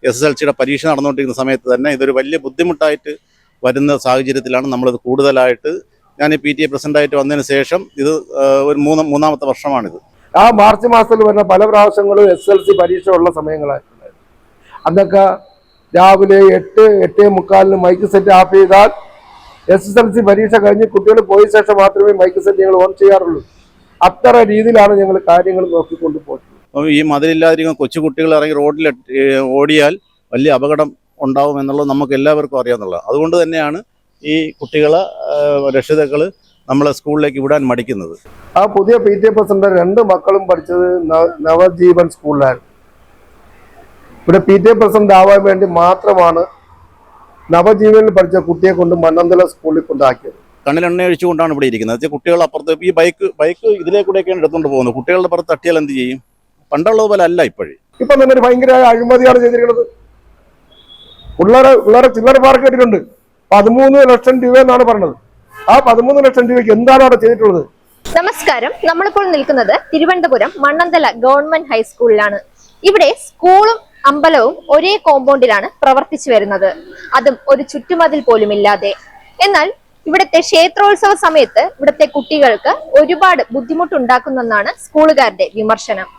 SSLCയുടെ പരീക്ഷ നടന്നുകൊണ്ടിരിക്കുന്ന സമയത്ത് തന്നെ ഇതൊരു വലിയ ബുദ്ധിമുട്ടായിട്ട് വരുന്ന സാഹചര്യത്തിലാണ് നമ്മളിത് കൂടുതലായിട്ട് ഞാൻ PTA പ്രസിഡൻ്റായിട്ട് വന്നതിന് ശേഷം ഇത് ഒരു മൂന്നാമത്തെ വർഷമാണിത്. ആ മാർച്ച് മാസത്തിൽ വരുന്ന പല പ്രാവശ്യങ്ങളും SSLC പരീക്ഷ ഉള്ള സമയങ്ങളായിട്ടുണ്ട്. അന്നൊക്കെ രാവിലെ 8:45 മൈക്ക് സെറ്റ് ഓഫ് ചെയ്താൽ SSLC പരീക്ഷ കഴിഞ്ഞ് കുട്ടികൾ പോയ ശേഷം മാത്രമേ മൈക്ക് സെറ്റ് ഞങ്ങൾ ഓൺ ചെയ്യാറുള്ളൂ. അത്ര രീതിയിലാണ് ഞങ്ങൾ കാര്യങ്ങൾ നോക്കിക്കൊണ്ട് പോയിട്ടുള്ളത്. ഈ മതിലില്ലാതിരിക്കുന്ന കൊച്ചുകുട്ടികൾ ഇറങ്ങി റോഡിൽ ഓടിയാൽ വലിയ അപകടം ഉണ്ടാവും എന്നുള്ളത് നമുക്ക് എല്ലാവർക്കും അറിയാവുന്നതാണ്. അതുകൊണ്ട് തന്നെയാണ് ഈ കുട്ടികളെ രക്ഷിതാക്കൾ നമ്മളെ സ്കൂളിലേക്ക് വിടാൻ മടിക്കുന്നത്. ആ പുതിയ PTA പ്രസിഡന്റ് 2 മക്കളും പഠിച്ചത് നവജീവൻ സ്കൂളിലായിരുന്നു. ഇവിടെ PTA പ്രസിഡന്റ് ആവാൻ വേണ്ടി മാത്രമാണ് നവജീവനിൽ പഠിച്ച കുട്ടിയെ കൊണ്ട് മണ്ണന്തല സ്കൂളിൽ കൊണ്ടാക്കിയത്. കണ്ണിലെണ്ണ ഒഴിച്ചുകൊണ്ടാണ് ഇവിടെ ഇരിക്കുന്നത്. കുട്ടികൾ അപ്പുറത്ത് ഈ ബൈക്ക് ഇതിലേക്കൂടെയൊക്കെയാണ് എടുത്തുകൊണ്ട് പോകുന്നത്. കുട്ടികളുടെ പുറത്ത് തട്ടിയാൽ എന്ത് ചെയ്യും? പണ്ടുള്ളത് പോലെ അല്ല ഇപ്പോഴും. ഇപ്പം തന്നെ ഒരു ഭയങ്കര അഴിമതിയാണ് ചെയ്തിരിക്കുന്നത്. പിള്ളേരെ ചില്ലറ പാർക്ക് ഇട്ടിട്ടുണ്ട്. 13 ലക്ഷം രൂപ എന്നാണ് പറഞ്ഞത്. ആ 13 ലക്ഷം രൂപയ്ക്ക് എന്താണ് അവിടെ ചെയ്തിട്ടുള്ളത്? നമസ്കാരം, നമ്മളിപ്പോൾ നിൽക്കുന്നത് തിരുവനന്തപുരം മണ്ണന്തല ഗവൺമെന്റ് ഹൈസ്കൂളിലാണ്. ഇവിടെ സ്കൂളും അമ്പലവും ഒരേ കോമ്പൗണ്ടിലാണ് പ്രവർത്തിച്ചു വരുന്നത്, അതും ഒരു ചുറ്റുമതിൽ പോലും ഇല്ലാതെ. എന്നാൽ ഇവിടുത്തെ ക്ഷേത്രോത്സവ സമയത്ത് ഇവിടുത്തെ കുട്ടികൾക്ക് ഒരുപാട് ബുദ്ധിമുട്ടുണ്ടാക്കുന്നെന്നാണ് സ്കൂളുകാരുടെ വിമർശനം.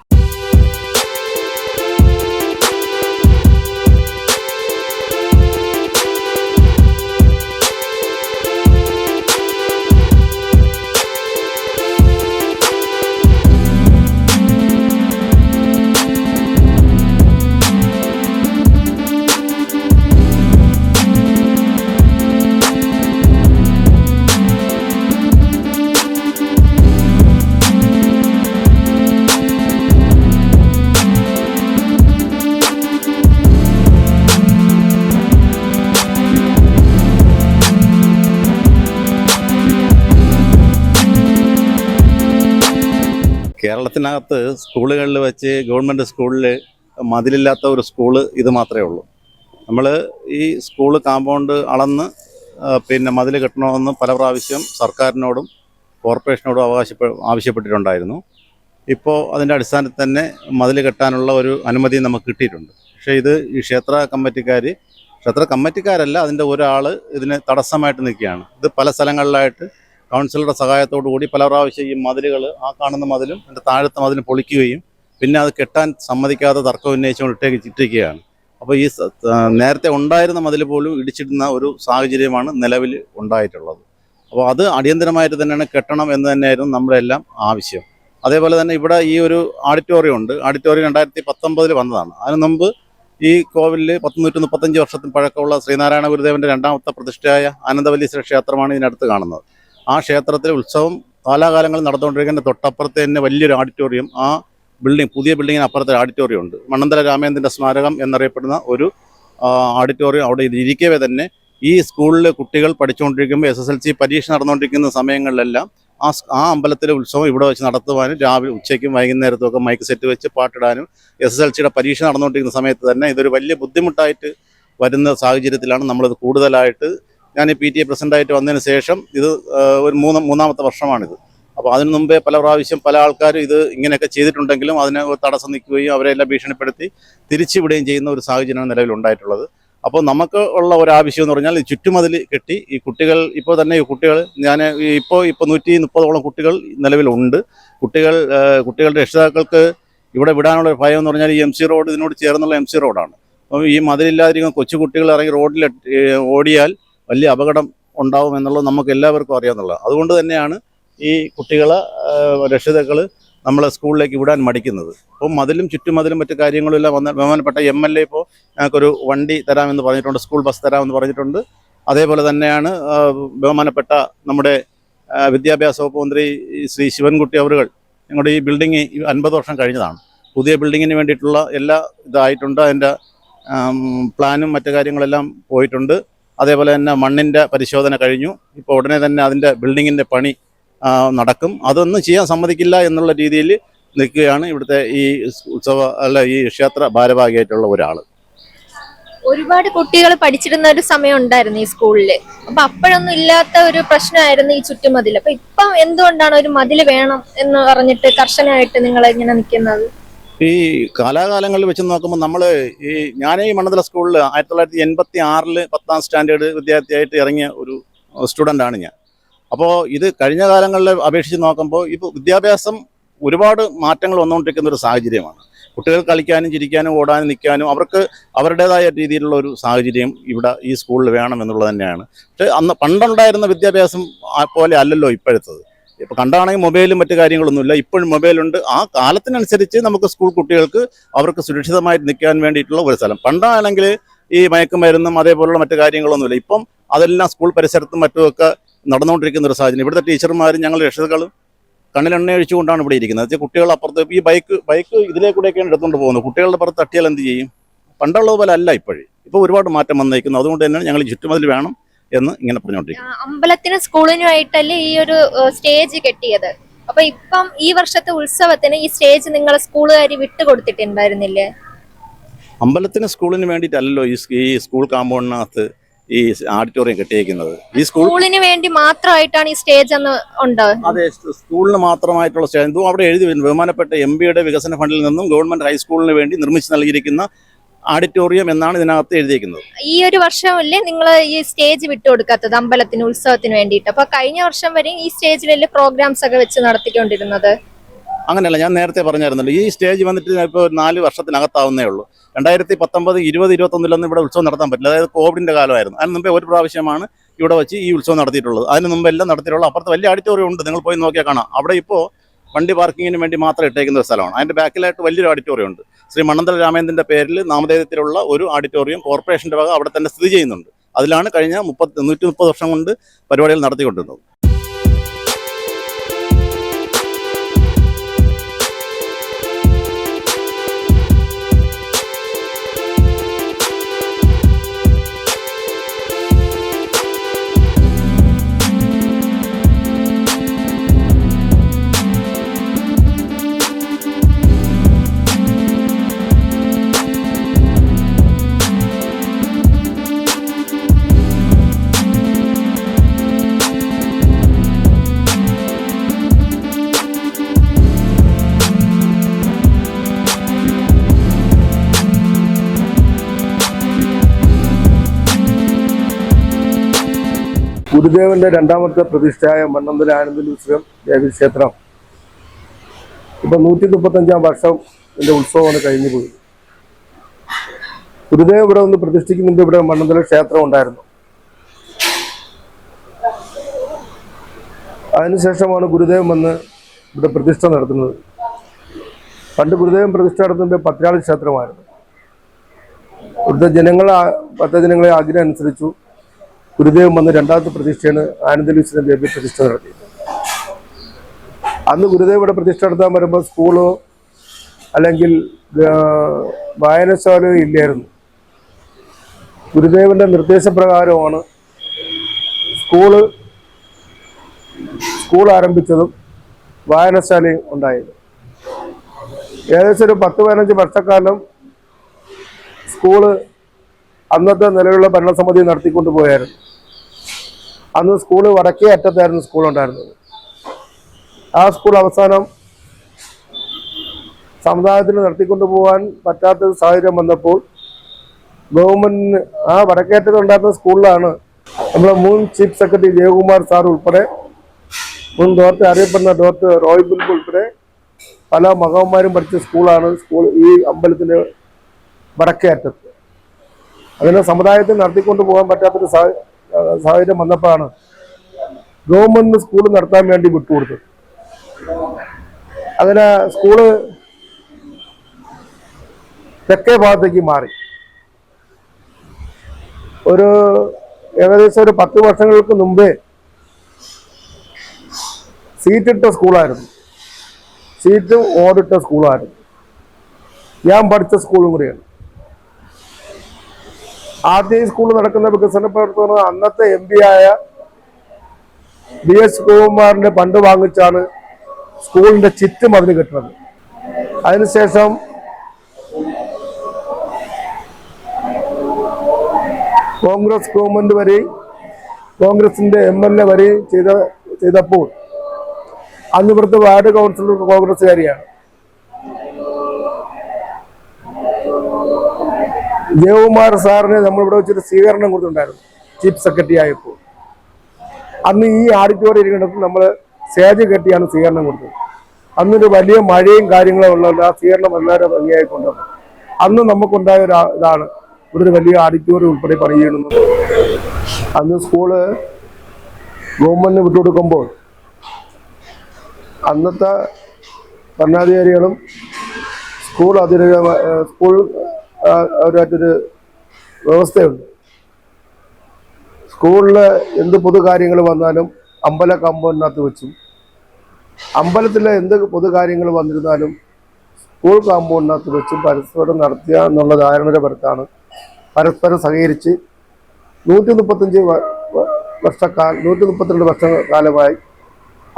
കേരളത്തിനകത്ത് സ്കൂളുകളിൽ വെച്ച് ഗവൺമെൻറ് സ്കൂളിൽ മതിലില്ലാത്ത ഒരു സ്കൂള് ഇത് മാത്രമേ ഉള്ളൂ. നമ്മൾ ഈ സ്കൂള് കാമ്പൗണ്ട് അളന്ന് മതിൽ കെട്ടണമെന്ന് പല പ്രാവശ്യം സർക്കാരിനോടും കോർപ്പറേഷനോടും ആവശ്യപ്പെട്ടിട്ടുണ്ടായിരുന്നു. ഇപ്പോൾ അതിൻ്റെ അടിസ്ഥാനത്തിൽ തന്നെ മതിൽ കെട്ടാനുള്ള ഒരു അനുമതി നമുക്ക് കിട്ടിയിട്ടുണ്ട്. പക്ഷേ ഇത് ഈ ക്ഷേത്ര കമ്മിറ്റിക്കാരല്ല, അതിൻ്റെ ഒരാൾ ഇതിന് തടസ്സമായിട്ട് നിൽക്കുകയാണ്. ഇത് പല സ്ഥലങ്ങളിലായിട്ട് കൗൺസിലറുടെ സഹായത്തോടു കൂടി പല പ്രാവശ്യം ഈ മതിലുകൾ, ആ കാണുന്ന മതിലും എൻ്റെ താഴത്തെ മതിലും പൊളിക്കുകയും പിന്നെ അത് കെട്ടാൻ സമ്മതിക്കാതെ തർക്കം ഉന്നയിച്ചുകൊണ്ട് ഇട്ടിരിക്കുകയാണ്. അപ്പോൾ ഈ നേരത്തെ ഉണ്ടായിരുന്ന മതിൽ പോലും ഇടിച്ചിടുന്ന ഒരു സാഹചര്യമാണ് നിലവിൽ ഉണ്ടായിട്ടുള്ളത്. അപ്പോൾ അത് അടിയന്തരമായിട്ട് തന്നെയാണ് കെട്ടണം എന്ന് തന്നെയായിരുന്നു നമ്മുടെ എല്ലാം ആവശ്യം. അതേപോലെ തന്നെ ഇവിടെ ഈ ഒരു ഓഡിറ്റോറിയം ഉണ്ട്. ഓഡിറ്റോറിയം 2019 വന്നതാണ്. അതിന് മുമ്പ് ഈ കോവിലിൽ 135 വർഷത്തിന് പഴക്കമുള്ള ശ്രീനാരായണ ഗുരുദേവൻ്റെ 2ാമത്തെ പ്രതിഷ്ഠയായ ആനന്ദവല്ലീശ്വര ക്ഷേത്രമാണ് ഇതിനടുത്ത് കാണുന്നത്. ആ ക്ഷേത്രത്തിലെ ഉത്സവം കാലാകാലങ്ങളിൽ നടന്നുകൊണ്ടിരിക്കുന്ന തൊട്ടപ്പുറത്ത് തന്നെ വലിയൊരു ഓഡിറ്റോറിയം, ആ പുതിയ ബിൽഡിങ്ങിന് അപ്പുറത്തെ ഓഡിറ്റോറിയം ഉണ്ട്. മണ്ണന്തല രാമേന്ദ്രൻ്റെ സ്മാരകം എന്നറിയപ്പെടുന്ന ഒരു ഓഡിറ്റോറിയം അവിടെ ഇരിക്കവേ തന്നെ ഈ സ്കൂളിലെ കുട്ടികൾ പഠിച്ചുകൊണ്ടിരിക്കുമ്പോൾ SSLC പരീക്ഷ നടന്നുകൊണ്ടിരിക്കുന്ന സമയങ്ങളിലെല്ലാം ആ അമ്പലത്തിലെ ഉത്സവം ഇവിടെ വെച്ച് നടത്തുവാനും രാവിലെ ഉച്ചയ്ക്കും വൈകുന്നേരത്തുമൊക്കെ മൈക്ക് സെറ്റ് വെച്ച് പാട്ടിടാനും SSLCയുടെ പരീക്ഷ നടന്നുകൊണ്ടിരിക്കുന്ന സമയത്ത് തന്നെ ഇതൊരു വലിയ ബുദ്ധിമുട്ടായിട്ട് വരുന്ന സാഹചര്യത്തിലാണ് നമ്മളിത് കൂടുതലായിട്ട് ഞാൻ PTA പ്രസിഡൻ്റായിട്ട് വന്നതിന് ശേഷം ഇത് ഒരു മൂന്നാമത്തെ വർഷമാണിത്. അപ്പോൾ അതിനു മുമ്പേ പല പ്രാവശ്യം പല ആൾക്കാരും ഇത് ഇങ്ങനെയൊക്കെ ചെയ്തിട്ടുണ്ടെങ്കിലും അതിനെ തടസ്സം നിൽക്കുകയും അവരെല്ലാം ഭീഷണിപ്പെടുത്തി തിരിച്ചുവിടുകയും ചെയ്യുന്ന ഒരു സാഹചര്യമാണ് നിലവിലുണ്ടായിട്ടുള്ളത്. അപ്പോൾ നമുക്ക് ഉള്ള ഒരു ആവശ്യം എന്ന് പറഞ്ഞാൽ ഈ ചുറ്റുമതിൽ കെട്ടി ഈ കുട്ടികൾ ഇപ്പോൾ തന്നെ ഈ കുട്ടികൾ ഇപ്പോൾ 130ഓളം കുട്ടികൾ നിലവിലുണ്ട്. കുട്ടികളുടെ രക്ഷിതാക്കൾക്ക് ഇവിടെ വിടാനുള്ള ഭയം എന്ന് പറഞ്ഞാൽ ഈ MC റോഡ്, ഇതിനോട് ചേർന്നുള്ള MC റോഡാണ്. അപ്പോൾ ഈ മതിലില്ലാതിരിക്കുന്ന കൊച്ചുകുട്ടികൾ ഇറങ്ങി റോഡിൽ ഓടിയാൽ വലിയ അപകടം ഉണ്ടാവും എന്നുള്ളത് നമുക്ക് എല്ലാവർക്കും അറിയാവുന്നതാണ്. അതുകൊണ്ട് തന്നെയാണ് ഈ കുട്ടികളെ രക്ഷിതാക്കൾ നമ്മളെ സ്കൂളിലേക്ക് വിടാൻ മടിക്കുന്നത്. അപ്പോൾ മതിലും ചുറ്റുമതിലും മറ്റു കാര്യങ്ങളും എല്ലാം ബഹുമാനപ്പെട്ട MLA ഇപ്പോൾ ഞങ്ങൾക്കൊരു വണ്ടി തരാമെന്ന് പറഞ്ഞിട്ടുണ്ട്, സ്കൂൾ ബസ് തരാമെന്ന് പറഞ്ഞിട്ടുണ്ട്. അതേപോലെ തന്നെയാണ് ബഹുമാനപ്പെട്ട നമ്മുടെ വിദ്യാഭ്യാസ വകുപ്പ് മന്ത്രി ശ്രീ ശിവൻകുട്ടി അവറുകൾ ഞങ്ങളുടെ ഈ ബിൽഡിങ് 50 വർഷം കഴിഞ്ഞതാണ്. പുതിയ ബിൽഡിങ്ങിന് വേണ്ടിയിട്ടുള്ള എല്ലാ ഇതായിട്ടുണ്ട്. അതിൻ്റെ പ്ലാനും മറ്റു കാര്യങ്ങളെല്ലാം പോയിട്ടുണ്ട്. അതേപോലെ തന്നെ മണ്ണിൻ്റെ പരിശോധന കഴിഞ്ഞു. ഇപ്പോൾ ഉടനെ തന്നെ അതിൻ്റെ ബിൽഡിങ്ങിൻ്റെ പണി നടക്കും. അതൊന്നും ചെയ്യാൻ സമ്മതിക്കില്ല എന്നുള്ള രീതിയിൽ നിൽക്കുകയാണ് ഇവിടുത്തെ ഈ ഈ ക്ഷേത്ര ഭാരവാഹിയായിട്ടുള്ള ഒരാൾ. ഒരുപാട് കുട്ടികൾ പഠിച്ചിരുന്ന ഒരു സമയം ഉണ്ടായിരുന്നു ഈ സ്കൂളില്. അപ്പൊ അപ്പോഴൊന്നും ഇല്ലാത്ത ഒരു പ്രശ്നമായിരുന്നു ഈ ചുറ്റുമതിൽ. അപ്പൊ ഇപ്പം എന്തുകൊണ്ടാണ് ഒരു മതിൽ വേണം എന്ന് പറഞ്ഞിട്ട് കർശനമായിട്ട് നിങ്ങൾ ഇങ്ങനെ നിൽക്കുന്നത്? ഈ കാലാകാലങ്ങളിൽ വെച്ച് നോക്കുമ്പോൾ നമ്മൾ ഞാൻ ഈ മണ്ണന്തല സ്കൂളിൽ 1986 10ാം സ്റ്റാൻഡേർഡ് വിദ്യാർത്ഥിയായിട്ട് ഇറങ്ങിയ ഒരു സ്റ്റുഡൻ്റാണ് ഞാൻ. അപ്പോൾ ഇത് കഴിഞ്ഞ കാലങ്ങളിൽ അപേക്ഷിച്ച് നോക്കുമ്പോൾ ഇപ്പോൾ വിദ്യാഭ്യാസം ഒരുപാട് മാറ്റങ്ങൾ വന്നുകൊണ്ടിരിക്കുന്ന ഒരു സാഹചര്യമാണ്. കുട്ടികൾ കളിക്കാനും ചിരിക്കാനും ഓടാനും നിൽക്കാനും അവർക്ക് അവരുടേതായ രീതിയിലുള്ള ഒരു സാഹചര്യം ഇവിടെ ഈ സ്കൂളിൽ വേണം എന്നുള്ളത് തന്നെയാണ്. പക്ഷേ പണ്ടുണ്ടായിരുന്ന വിദ്യാഭ്യാസം പോലെ അല്ലല്ലോ ഇപ്പോഴത്തത്. ഇപ്പോൾ കണ്ടാണെങ്കിൽ മൊബൈലും മറ്റു കാര്യങ്ങളൊന്നുമില്ല. ഇപ്പോഴും മൊബൈലുണ്ട്. ആ കാലത്തിനനുസരിച്ച് നമുക്ക് സ്കൂൾ കുട്ടികൾക്ക് അവർക്ക് സുരക്ഷിതമായിട്ട് നിൽക്കാൻ വേണ്ടിയിട്ടുള്ള ഒരു സ്ഥലം. പണ്ടാണെങ്കിൽ ഈ മയക്കുമരുന്നും അതേപോലുള്ള മറ്റു കാര്യങ്ങളൊന്നുമില്ല. ഇപ്പം അതെല്ലാം സ്കൂൾ പരിസരത്തും മറ്റുമൊക്കെ നടന്നുകൊണ്ടിരിക്കുന്ന ഒരു സാഹചര്യം. ഇവിടുത്തെ ടീച്ചർമാരും ഞങ്ങൾ രക്ഷിതാക്കളും കണ്ണിലെണ്ണ ഒഴിച്ചുകൊണ്ടാണ് ഇവിടെ ഇരിക്കുന്നത്. വെച്ചാൽ കുട്ടികൾ അപ്പുറത്ത് ഈ ബൈക്ക് ഇതിലേക്കൂടെയൊക്കെയാണ് എടുത്തുകൊണ്ട് പോകുന്നത്. കുട്ടികളുടെ പുറത്ത് തട്ടിയാൽ എന്ത് ചെയ്യും? പണ്ടുള്ളത് പോലെ അല്ല ഇപ്പോഴും. ഇപ്പോൾ ഒരുപാട് മാറ്റം വന്നേക്കുന്നു. അതുകൊണ്ട് തന്നെയാണ് ഞങ്ങൾ ചുറ്റുമതിൽ വേണം എന്ന് ഇങ്ങനെ പറഞ്ഞുകൊണ്ടിരിക്കുന്നത്. അമ്പലത്തിനും സ്കൂളിനുമായിട്ടല്ലേ ഈ ഒരു സ്റ്റേജ് കെട്ടിയത്. അപ്പൊ ഇപ്പം ഈ വർഷത്തെ ഉത്സവത്തിന് ഈ സ്റ്റേജ് നിങ്ങൾ സ്കൂളുകാർ വിട്ടുകൊടുത്തിട്ടുണ്ടായിരുന്നില്ലേ? അമ്പലത്തിന് സ്കൂളിന് വേണ്ടിയിട്ടല്ലല്ലോ ഈ സ്കൂൾ കാമ്പൗണ്ടിനകത്ത് ഈ ഓഡിറ്റോറിയം കെട്ടിയേക്കുന്നത്. ഈ സ്കൂളിന് വേണ്ടി മാത്രമായിട്ടാണ് ഈ സ്റ്റേജ് എന്ന് ഉണ്ട്. അതെ, സ്കൂളിന് മാത്രമായിട്ടുള്ള സ്റ്റേജ്. ഇതും അവിടെ എഴുതി വരുന്നു, ബഹുമാനപ്പെട്ട MPയുടെ വികസന ഫണ്ടിൽ നിന്നും ഗവൺമെന്റ് ഹൈസ്കൂളിന് വേണ്ടി നിർമ്മിച്ച് നൽകിയിരിക്കുന്ന ഓഡിറ്റോറിയം എന്നാണ് ഇതിനകത്ത് എഴുതിയിരിക്കുന്നത്. ഈ ഒരു വർഷമല്ലേ നിങ്ങൾ ഈ സ്റ്റേജ് വിട്ടുകൊടുക്കാത്തത് അമ്പലത്തിന് ഉത്സവത്തിന് വേണ്ടിയിട്ട്? അപ്പൊ കഴിഞ്ഞ വർഷം വരെ ഈ സ്റ്റേജിലല്ലേ പ്രോഗ്രാംസ് ഒക്കെ വെച്ച് നടത്തിക്കൊണ്ടിരുന്നത്? അങ്ങനെയല്ല, ഞാൻ നേരത്തെ പറഞ്ഞായിരുന്നല്ലോ, ഈ സ്റ്റേജ് വന്നിട്ട് ഇപ്പോൾ 4 വർഷത്തിനകത്താവുന്നേ ഉള്ളൂ. 2019, 20, 21 ഇവിടെ ഉത്സവം നടത്താൻ പറ്റില്ല. അതായത് കോവിഡിന്റെ കാലമായിരുന്നു. അതിന് മുമ്പേ ഒരു പ്രാവശ്യമാണ് ഇവിടെ വെച്ച് ഈ ഉത്സവം നടത്തിയിട്ടുള്ളത്. അതിന് മുമ്പെല്ലാം നടത്തിയിട്ടുള്ള അപ്പുറത്ത് വലിയ ഓഡിറ്റോറിയം ഉണ്ട്, നിങ്ങൾ പോയി നോക്കിയാൽ കാണാം. അവിടെ ഇപ്പോൾ വണ്ടി പാർക്കിങ്ങിന് വേണ്ടി മാത്രം ഇട്ടേക്കുന്ന ഒരു സ്ഥലമാണ്. അതിന്റെ ബാക്കിലായിട്ട് വലിയൊരു ഓഡിറ്റോറിയം ഉണ്ട്. ശ്രീ മണ്ണന്തല രാമേന്ദ്രന്റെ പേരിൽ നാമധേയത്തിലുള്ള ഒരു ഓഡിറ്റോറിയം കോർപ്പറേഷന്റെ വക അവിടെ തന്നെ സ്ഥിതി ചെയ്യുന്നുണ്ട്. അതിലാണ് കഴിഞ്ഞ 130 വർഷം കൊണ്ട് പരിപാടികൾ നടത്തിക്കൊണ്ടിരുന്നത്. ഗുരുദേവന്റെ രണ്ടാമത്തെ പ്രതിഷ്ഠയായ മണ്ണന്തല ആനന്ദലുത്സവം ദേവീക്ഷേത്രം ഇപ്പൊ 135ാം വർഷം ഇതിന്റെ ഉത്സവമാണ് കഴിഞ്ഞു പോയി. ഗുരുദേവ് ഇവിടെ ഒന്ന് പ്രതിഷ്ഠിക്കുന്നുണ്ട്. ഇവിടെ മണ്ണന്തല ക്ഷേത്രം ഉണ്ടായിരുന്നു. അതിനുശേഷമാണ് ഗുരുദേവൻ വന്ന് ഇവിടെ പ്രതിഷ്ഠ നടത്തുന്നത്. പണ്ട് ഗുരുദേവൻ പ്രതിഷ്ഠ നടത്തുന്നത് പത്രാളി ക്ഷേത്രമായിരുന്നു. ഇവിടുത്തെ ഭക്തജനങ്ങളെ ആഗ്രഹം അനുസരിച്ചു ഗുരുദേവൻ വന്ന് രണ്ടാമത്തെ പ്രതിഷ്ഠയാണ് ആനന്ദലുത്സവം ദേവി പ്രതിഷ്ഠ നടത്തിയത്. അന്ന് ഗുരുദേവ് ഇവിടെ പ്രതിഷ്ഠ നടത്താൻ വരുമ്പോൾ സ്കൂളോ അല്ലെങ്കിൽ വായനശാലയോ ഇല്ലായിരുന്നു. ഗുരുദേവന്റെ നിർദ്ദേശപ്രകാരമാണ് സ്കൂൾ ആരംഭിച്ചതും വായനശാലയും ഉണ്ടായത്. ഏകദേശം ഒരു 10-15 വർഷക്കാലം സ്കൂള് അന്നത്തെ നിലവിലുള്ള ഭരണസമിതി നടത്തിക്കൊണ്ടുപോയായിരുന്നു. അന്ന് സ്കൂള് വടക്കേ അറ്റത്തായിരുന്നു സ്കൂൾ ഉണ്ടായിരുന്നത്. ആ സ്കൂൾ അവസാനം സമുദായത്തിന് നടത്തിക്കൊണ്ടുപോകാൻ പറ്റാത്ത സാഹചര്യം വന്നപ്പോൾ ഗവൺമെന്റിന് ആ വടക്കേ അറ്റത്തുണ്ടായിരുന്ന സ്കൂളിലാണ് നമ്മുടെ മുൻ ചീഫ് സെക്രട്ടറി ജയകുമാർ സാർ ഉൾപ്പെടെ മുൻ ഡോക്ടർ അറിയപ്പെടുന്ന ഡോക്ടർ റോയ് ബുൽബുൾ ഉൾപ്പെടെ പല മകന്മാരും പഠിച്ച സ്കൂളാണ് ഈ അമ്പലത്തിന്റെ വടക്കേ അറ്റത്ത്. അങ്ങനെ സമുദായത്തിൽ നടത്തിക്കൊണ്ടു പോകാൻ പറ്റാത്തൊരു സാഹചര്യം വന്നപ്പോഴാണ് ഗവൺമെന്റിന് സ്കൂൾ നടത്താൻ വേണ്ടി വിട്ടുകൊടുത്തത്. അങ്ങനെ സ്കൂള് തെക്കേ ഭാഗത്തേക്ക് മാറി. ഏകദേശം ഒരു 10 വർഷങ്ങൾക്ക് മുമ്പേ സീറ്റിട്ട സ്കൂളായിരുന്നു. സീറ്റും ഓടിട്ട സ്കൂളായിരുന്നു. ഞാൻ പഠിച്ച സ്കൂളും കൂടിയാണ്. ആദ്യം ഈ സ്കൂളിൽ നടക്കുന്ന വികസന പ്രവർത്തനം അന്നത്തെ MP ആയ DS ശിവകുമാറിന്റെ ഫണ്ട് വാങ്ങിച്ചാണ് സ്കൂളിന്റെ ചുറ്റും അതിന് കെട്ടുന്നത്. അതിനുശേഷം കോൺഗ്രസ് ഗവൺമെന്റ് വരെ കോൺഗ്രസിന്റെ MLA വരെ ചെയ്തപ്പോൾ അന്ന് ഇവിടുത്തെ വാർഡ് കൗൺസിലർ കോൺഗ്രസ്സുകാരിയാണ്. ജയകുമാർ സാറിന് നമ്മളിവിടെ വെച്ചൊരു സ്വീകരണം കൊടുത്തിട്ടുണ്ടായിരുന്നു ചീഫ് സെക്രട്ടറി ആയപ്പോൾ. അന്ന് ഈ ഓഡിറ്റോറിയം ഇരിക്കുന്നിടത്ത് നമ്മൾ സ്റ്റേജ് കെട്ടിയാണ് സ്വീകരണം കൊടുത്തത്. അന്നൊരു വലിയ മഴയും കാര്യങ്ങളും ഉള്ളത് ആ സ്വീകരണം വളരെ ഭംഗിയായി കൊണ്ടുവന്നു. അന്ന് നമുക്കുണ്ടായ ഒരു ഇതാണ് ഇവിടെ ഒരു വലിയ ഓഡിറ്റോറിയം ഉൾപ്പെടെ പണിയുന്നത്. അന്ന് സ്കൂള് ഗവൺമെന്റിന് വിട്ടുകൊടുക്കുമ്പോൾ അന്നത്തെ ഭരണാധികാരികളും സ്കൂൾ അവരായിട്ടൊരു വ്യവസ്ഥയുണ്ട്. സ്കൂളിൽ എന്ത് പൊതു കാര്യങ്ങൾ വന്നാലും അമ്പല കാമ്പൗണ്ടിനകത്ത് വെച്ചും അമ്പലത്തിലെ എന്ത് പൊതു കാര്യങ്ങൾ വന്നിരുന്നാലും സ്കൂൾ കാമ്പൗണ്ടിനകത്ത് വെച്ചും പരസ്പരം നടത്തുക എന്നുള്ള ധാരണയുടെ പുറത്താണ് പരസ്പരം സഹകരിച്ച് 132 വർഷക്കാലമായി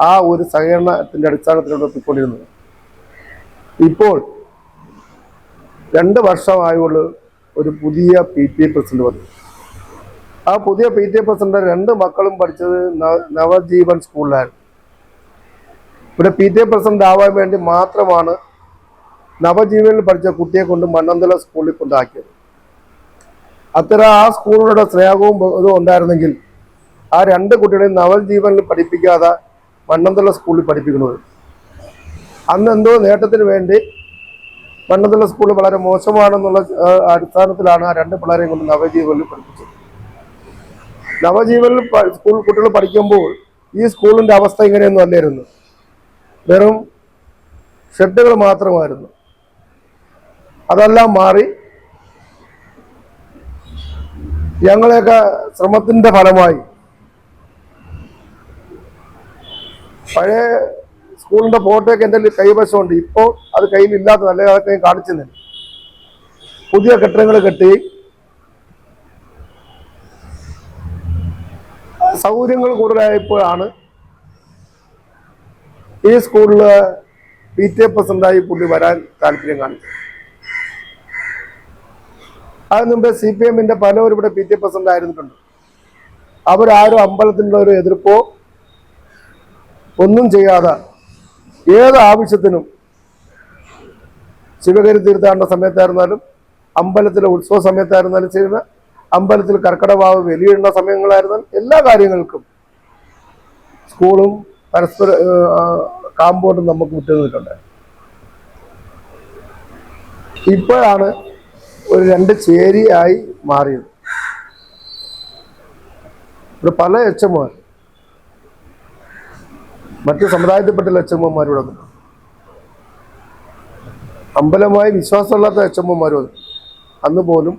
ആ ഒരു സഹകരണത്തിന്റെ അടിസ്ഥാനത്തിലൂടെ എത്തിക്കൊണ്ടിരുന്നത്. ഇപ്പോൾ 2 വർഷമായുള്ള ഒരു പുതിയ PTA പ്രസിഡന്റ് വന്നു. ആ പുതിയ PTA പ്രസിഡന്റ് 2 മക്കളും പഠിച്ചത് നവജീവൻ സ്കൂളിലായിരുന്നു. ഇവിടെ PTA പ്രസിഡന്റ് ആവാൻ വേണ്ടി മാത്രമാണ് നവജീവനിൽ പഠിച്ച കുട്ടിയെ കൊണ്ട് മണ്ണന്തല സ്കൂളിൽ കൊണ്ടാക്കിയത്. അത്തരം ആ സ്കൂളുകളുടെ സ്നേഹവും ഇതും ഉണ്ടായിരുന്നെങ്കിൽ ആ 2 കുട്ടികളെയും നവജീവനിൽ പഠിപ്പിക്കാതെ മണ്ണന്തല സ്കൂളിൽ പഠിപ്പിക്കുന്നത്. അന്ന് എന്തോ നേട്ടത്തിന് വേണ്ടി മണ്ണന്തല സ്കൂൾ വളരെ മോശമാണെന്നുള്ള അടിസ്ഥാനത്തിലാണ് ആ 2 പിള്ളേരെയും കൊണ്ട് നവജീവനിൽ പഠിപ്പിച്ചത്. നവജീവനിൽ സ്കൂൾ കുട്ടികൾ പഠിക്കുമ്പോൾ ഈ സ്കൂളിന്റെ അവസ്ഥ ഇങ്ങനെയൊന്നും അല്ലായിരുന്നു. വെറും ഷെഡുകൾ മാത്രമായിരുന്നു. അതെല്ലാം മാറി ഞങ്ങളെയൊക്കെ ശ്രമത്തിന്റെ ഫലമായി പഴയ സ്കൂളിന്റെ ഫോട്ടോയൊക്കെ എൻ്റെ കൈവശമുണ്ട്. ഇപ്പോൾ അത് കയ്യിലില്ലാത്ത നല്ല അതൊക്കെ കാണിച്ചിരുന്നില്ല. പുതിയ കെട്ടിടങ്ങൾ കെട്ടി സൗകര്യങ്ങൾ കൂടുതലായപ്പോഴാണ് ഈ സ്കൂളില് PTA പ്രസിഡന്റായി പുള്ളി വരാൻ താല്പര്യം കാണിച്ചത്. അതിന് മുമ്പേ CPM-ന്റെ പലവരും ഇവിടെ PTA പ്രസിഡന്റ് ആയിരുന്നിട്ടുണ്ട്. അവരാരും അമ്പലത്തിൻ്റെ ഒരു എതിർപ്പോ ഒന്നും ചെയ്യാതെ ഏത് ആവശ്യത്തിനും ശിവഗിരി തീർത്ഥാടന സമയത്തായിരുന്നാലും അമ്പലത്തിലെ ഉത്സവ സമയത്തായിരുന്നാലും ചെയ്യുന്ന അമ്പലത്തിൽ കർക്കടവാവ് വെലിയിടുന്ന സമയങ്ങളായിരുന്നാലും എല്ലാ കാര്യങ്ങൾക്കും സ്കൂളും പരസ്പര കാമ്പൗണ്ടും നമുക്ക് വിട്ടുനിന്നിട്ടുണ്ട്. ഇപ്പോഴാണ് ഒരു 2 ചേരിയായി മാറിയത്. ഇവിടെ പല HMമാർ മറ്റു സമുദായത്തിൽപ്പെട്ട HMമാർ ഇവിടെ വന്നു. അമ്പലമായി വിശ്വാസമില്ലാത്ത HMമാർ വന്നു. അന്ന് പോലും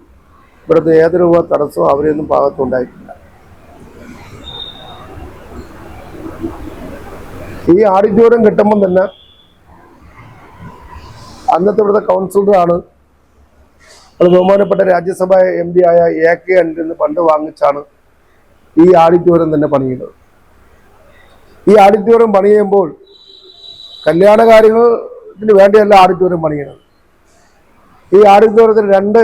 ഇവിടുത്തെ ഏതൊരു തടസ്സവും അവരെയൊന്നും ഭാഗത്തുണ്ടായിട്ടില്ല. ഈ ഓഡിറ്റോറിയം കിട്ടുമ്പം തന്നെ അന്നത്തെ ഇവിടുത്തെ കൗൺസിലറാണ് അത് ബഹുമാനപ്പെട്ട രാജ്യസഭ MP ആയ AK അനിൽ ഫണ്ട് വാങ്ങിച്ചാണ് ഈ ഓഡിറ്റോറിയം തന്നെ പണിയുന്നത്. ഈ ഓഡിറ്റോറിയം പണിയുമ്പോൾ കല്യാണ കാര്യത്തിന് വേണ്ടിയല്ല ഓഡിറ്റോറിയം പണിയുന്നത്. ഈ ഓഡിറ്റോറിയത്തിൽ 2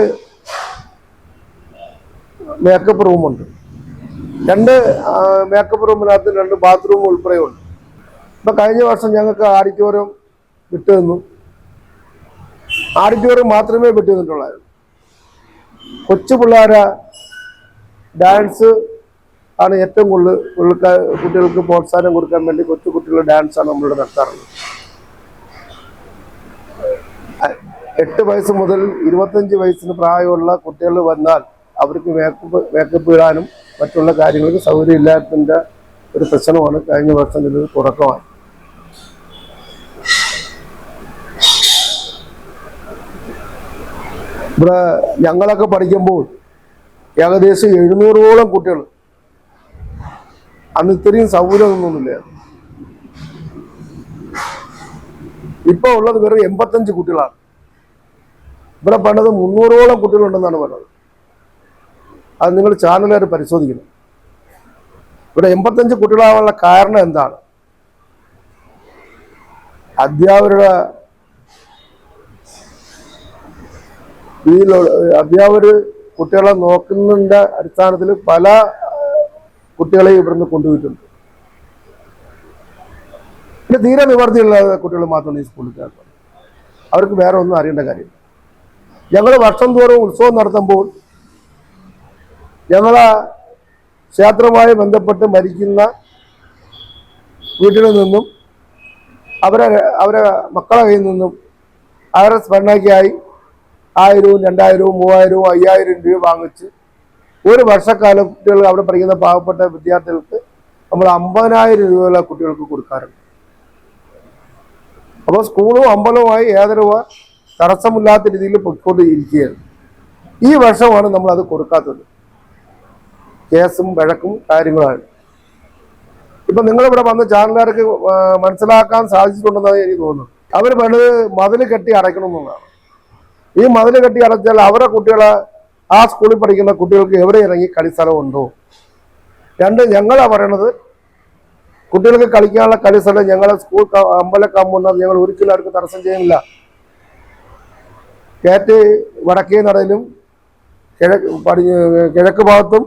മേക്കപ്പ് റൂമുണ്ട്. 2 മേക്കപ്പ് റൂമിനകത്ത് 2 ബാത്റൂം ഉൾപ്പെടെയുണ്ട്. ഇപ്പൊ കഴിഞ്ഞ വർഷം ഞങ്ങൾക്ക് ഓഡിറ്റോറിയം വിട്ടുതന്നു. ഓഡിറ്റോറിയം മാത്രമേ വിട്ടുതന്നിട്ടുള്ളായിരുന്നു. കൊച്ചു പിള്ളേരെ ഡാൻസ് ആണ് ഏറ്റവും കൂടുതൽ കുട്ടികൾക്ക് പ്രോത്സാഹനം കൊടുക്കാൻ വേണ്ടി കൊച്ചു കുട്ടികളുടെ ഡാൻസാണ് നമ്മളിവിടെ നടത്താറുള്ളത്. 8 വയസ്സ് മുതൽ 25 വയസ്സിന് പ്രായമുള്ള കുട്ടികൾ വന്നാൽ അവർക്ക് മേക്കപ്പ് ഇടാനും മറ്റുള്ള കാര്യങ്ങൾക്ക് സൗകര്യം ഇല്ലാത്തതിൻ്റെ ഒരു പ്രശ്നമാണ് കഴിഞ്ഞ വർഷം ഇത് തുടക്കമായി. ഇവിടെ ഞങ്ങളൊക്കെ പഠിക്കുമ്പോൾ ഏകദേശം 700ഓളം കുട്ടികൾ. അന്ന് ഇത്രയും സൗകര്യമൊന്നുമില്ല. ഇപ്പൊ ഉള്ളത് വെറും 85 കുട്ടികളാണ്. ഇവിടെ പണ്ടത് 300ഓളം കുട്ടികളുണ്ടെന്നാണ് പറഞ്ഞത്. അത് നിങ്ങൾ ചാനലുകാർ പരിശോധിക്കണം. ഇവിടെ 85 കുട്ടികളാവാനുള്ള കാരണം എന്താണ്? അധ്യാപകർ കുട്ടികളെ നോക്കുന്നതിൻ്റെ അടിസ്ഥാനത്തിൽ പല കുട്ടികളെയും ഇവിടുന്ന് കൊണ്ടുപോയിട്ടുണ്ട്. പിന്നെ തീരെ നിവർത്തിയുള്ള കുട്ടികൾ മാത്രമാണ് ഈ സ്കൂളിൽ ചേർക്കുന്നത്. അവർക്ക് വേറെ ഒന്നും അറിയേണ്ട കാര്യമില്ല. ഞങ്ങൾ വർഷം തോറും ഉത്സവം നടത്തുമ്പോൾ ഞങ്ങളെ ക്ഷേത്രവുമായി ബന്ധപ്പെട്ട് മരിക്കുന്ന വീട്ടിൽ നിന്നും അവരെ മക്കളെ കയ്യിൽ നിന്നും അവരുടെ സ്മരണയ്ക്കായി 1000, 2000, 3000, 5000 രൂപ വാങ്ങിച്ച് ഒരു വർഷക്കാലം കുട്ടികൾ അവിടെ പഠിക്കുന്ന പാവപ്പെട്ട വിദ്യാർത്ഥികൾക്ക് നമ്മൾ 50,000 രൂപ കുട്ടികൾക്ക് കൊടുക്കാറുണ്ട്. അപ്പോൾ സ്കൂളും അമ്പലവുമായി യാതൊരു തടസ്സമില്ലാത്ത രീതിയിൽ പൊയ്ക്കൊണ്ടിരിക്കുകയാണ്. ഈ വർഷമാണ് നമ്മൾ അത് കൊടുക്കാത്തത്. കേസും വഴക്കും കാര്യങ്ങളാണ്. ഇപ്പൊ നിങ്ങളിവിടെ വന്ന് ചാനലുകാർക്ക് മനസ്സിലാക്കാൻ സാധിച്ചിട്ടുണ്ടെന്നാണ് എനിക്ക് തോന്നുന്നത്. അവർ വേണ്ടത് മതിൽ കെട്ടി അടയ്ക്കണമെന്നുള്ളതാണ്. ഈ മതിൽ കെട്ടി അടച്ചാൽ അവരുടെ കുട്ടികളെ ആ സ്കൂളിൽ പഠിക്കുന്ന കുട്ടികൾക്ക് എവിടെ ഇറങ്ങി കളിസ്ഥലമുണ്ടോ? 2, ഞങ്ങളാ പറയണത് കുട്ടികൾക്ക് കളിക്കാനുള്ള കളിസ്ഥലം ഞങ്ങളെ സ്കൂൾ അമ്പല കാമ്പൗണ്ട് ഞങ്ങൾ ഒരിക്കലും അവർക്ക് തടസ്സം ചെയ്യുന്നില്ല. കയറ്റ് വടക്കേ നടയിലും കിഴക്ക് ഭാഗത്തും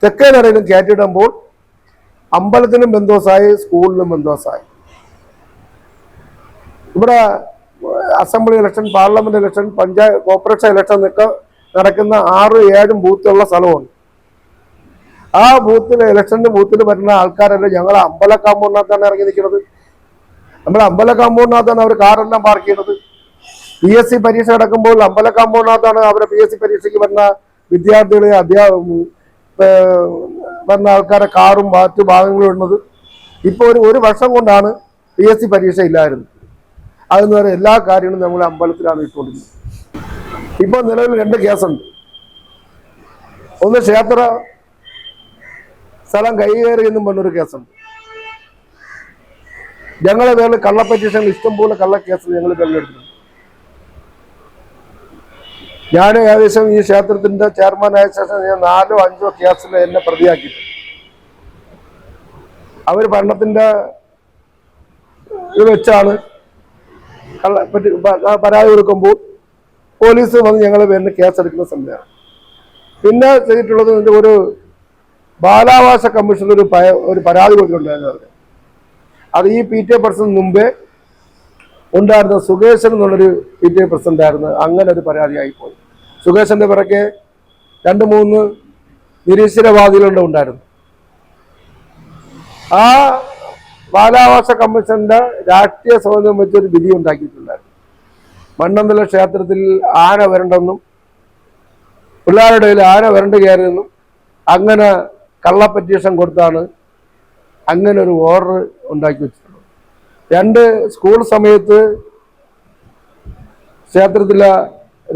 തെക്കേ നടയിലും കയറ്റിടുമ്പോൾ അമ്പലത്തിനും ബന്ധോസായി, സ്കൂളിനും ബന്ധോസായി. ഇവിടെ assembly election, parliament election, panchayat corporation election ഒക്കെ നടക്കുന്ന 6-7 ബൂത്തുള്ള സ്ഥലമാണ്. ആ ബൂത്തിൽ ഇലക്ഷന്റെ ബൂത്തിൽ വരുന്ന ആൾക്കാരെല്ലാം ഞങ്ങൾ അമ്പല കാമ്പൗണ്ടിനകത്താണ് ഇറങ്ങി നിൽക്കുന്നത്. നമ്മൾ അമ്പല കാമ്പൗണ്ടിനകത്താണ് അവർ കാറെല്ലാം പാർക്ക് ചെയ്യുന്നത്. PSC പരീക്ഷ നടക്കുമ്പോൾ അമ്പല കാമ്പൗണ്ടിനകത്താണ് അവരെ PSC പരീക്ഷയ്ക്ക് വരുന്ന വിദ്യാർത്ഥികളെ വരുന്ന ആൾക്കാരെ കാറും മറ്റു ഭാഗങ്ങളും ഇടുന്നത്. ഇപ്പോൾ ഒരു വർഷം കൊണ്ടാണ് PSC പരീക്ഷ ഇല്ലായിരുന്നു. അതെന്ന് പറയുന്ന എല്ലാ കാര്യങ്ങളും നമ്മൾ അമ്പലത്തിലാണ് ഇട്ടുകൊണ്ടിരിക്കുന്നത്. ഇപ്പോൾ നിലവിൽ 2 കേസുണ്ട്. ഒന്ന് ക്ഷേത്ര സ്ഥലം കൈകയറി എന്നും പറഞ്ഞൊരു കേസുണ്ട്. ഞങ്ങളെ പേരിൽ കള്ളപ്പറ്റീഷൻ ഇഷ്ടംപോലെ കള്ളക്കേസ് ഞങ്ങൾ കല്ലെടുത്തിട്ടുണ്ട്. ഞാൻ ഏകദേശം ഈ ക്ഷേത്രത്തിന്റെ ചെയർമാനായ ശേഷം ഞാൻ 4-5 കേസിൽ എന്നെ പ്രതിയാക്കിയിട്ടുണ്ട്. അവർ ഭരണത്തിന്റെ ഇത് വെച്ചാണ് പരാതി കൊടുക്കുമ്പോൾ പോലീസ് വന്ന് ഞങ്ങളെ പേരിൽ കേസെടുക്കുന്ന സമയമാണ്. പിന്നെ ചെയ്തിട്ടുള്ളത് ഒരു ബാലാവകാശ കമ്മീഷനിൽ ഒരു പരാതി കൊടുത്തിട്ടുണ്ടായിരുന്നു. അത് ഈ PTA പ്രസിഡന്റ് മുമ്പേ ഉണ്ടായിരുന്ന സുകേശൻ എന്നുള്ളൊരു PTA പ്രസിഡന്റ് ആയിരുന്നു. അങ്ങനെ ഒരു പരാതിയായി പോയി. സുകേശന്റെ പിറകെ 2-3 നിരീശ്വരവാദികളുടെ ഉണ്ടായിരുന്നു. ആ ബാലാവകാശ കമ്മീഷന്റെ രാഷ്ട്രീയ സ്വാതന്ത്ര്യം വെച്ചൊരു വിധി ഉണ്ടാക്കിയിട്ടുണ്ടായിരുന്നു. മണ്ണന്തല ക്ഷേത്രത്തിൽ ആന വരണ്ടെന്നും പിള്ളേരുടെ ആന വരണ്ട് കയറിയെന്നും അങ്ങനെ കള്ളപ്പറ്റീഷൻ കൊടുത്താണ് അങ്ങനെ ഒരു ഓർഡർ ഉണ്ടാക്കി വെച്ചിട്ടുള്ളത്. 2 സ്കൂൾ സമയത്ത് ക്ഷേത്രത്തിലെ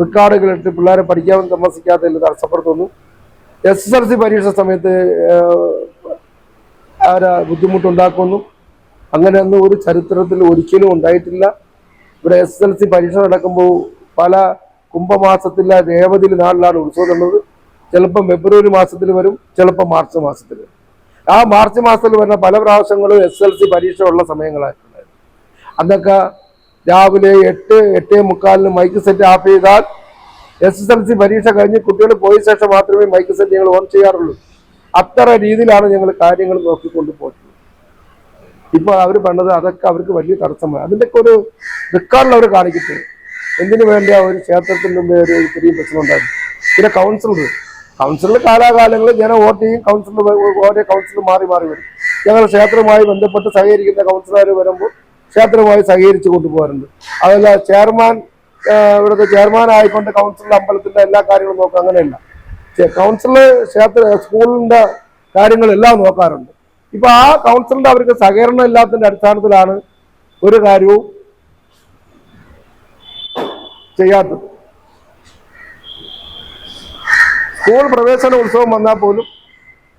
റെക്കോർഡുകളിട്ട് പിള്ളേരെ പഠിക്കാൻ താമസിക്കാത്തതിൽ തടസ്സപ്പെടുത്തുന്നു. SSLC പരീക്ഷ സമയത്ത് അവരെ ബുദ്ധിമുട്ടുണ്ടാക്കുന്നു. അങ്ങനെയൊന്നും ഒരു ചരിത്രത്തിൽ ഒരിക്കലും ഉണ്ടായിട്ടില്ല. ഇവിടെ SSLC പരീക്ഷ നടക്കുമ്പോൾ പല കുംഭമാസത്തിലെ രേവതി നാളിലാണ് ഉത്സവം ഉള്ളത്. ചിലപ്പോൾ ഫെബ്രുവരി മാസത്തിൽ വരും, ചിലപ്പോൾ മാർച്ച് മാസത്തിൽ വരും. ആ മാർച്ച് മാസത്തിൽ വരുന്ന പല പ്രാവശ്യങ്ങളും SSLC പരീക്ഷ ഉള്ള സമയങ്ങളായിട്ടുണ്ടായിരുന്നു. അന്നൊക്കെ രാവിലെ 8-8:45 മൈക്ക് സെറ്റ് ഓഫ് ചെയ്താൽ SSLC പരീക്ഷ കഴിഞ്ഞ് കുട്ടികൾ പോയ ശേഷം മാത്രമേ മൈക്ക് സെറ്റ് ഞങ്ങൾ ഓൺ ചെയ്യാറുള്ളൂ. അത്ര രീതിയിലാണ് ഞങ്ങൾ കാര്യങ്ങൾ നോക്കിക്കൊണ്ട് പോയിട്ടുള്ളത്. ഇപ്പൊ അവർ പറഞ്ഞത് അതൊക്കെ അവർക്ക് വലിയ തടസ്സമായി. അതിൻ്റെയൊക്കെ ഒരു റെക്കോർഡിൽ അവർ കാണിക്കട്ടെ. എന്തിനു വേണ്ടി ആ ഒരു ക്ഷേത്രത്തിന് മുമ്പേ ഒരു ചെറിയ പ്രശ്നം ഉണ്ടായിരുന്നു. പിന്നെ കൗൺസിലർ കാലാകാലങ്ങളിൽ ജനം വോട്ട് ചെയ്യും. ഓരോ കൗൺസിലർ മാറി വരും. ഞങ്ങൾ ക്ഷേത്രവുമായി ബന്ധപ്പെട്ട് സഹകരിക്കുന്ന കൗൺസിലർ വരുമ്പോൾ ക്ഷേത്രവുമായി സഹകരിച്ച് കൊണ്ടുപോകാറുണ്ട്. അതല്ല ഇവിടുത്തെ ചെയർമാൻ ആയിക്കൊണ്ട് കൗൺസിലർ അമ്പലത്തിന്റെ എല്ലാ കാര്യങ്ങളും നോക്കുക, അങ്ങനെയല്ല. കൗൺസിലർ സ്കൂളിന്റെ കാര്യങ്ങളെല്ലാം നോക്കാറുണ്ട്. ഇപ്പൊ ആ കൗൺസിലിന്റെ അവർക്ക് സഹകരണം ഇല്ലാത്തതിന്റെ അടിസ്ഥാനത്തിലാണ് ഒരു കാര്യവും ചെയ്യാത്തത്. സ്കൂൾ പ്രവേശന ഉത്സവം വന്നാൽ പോലും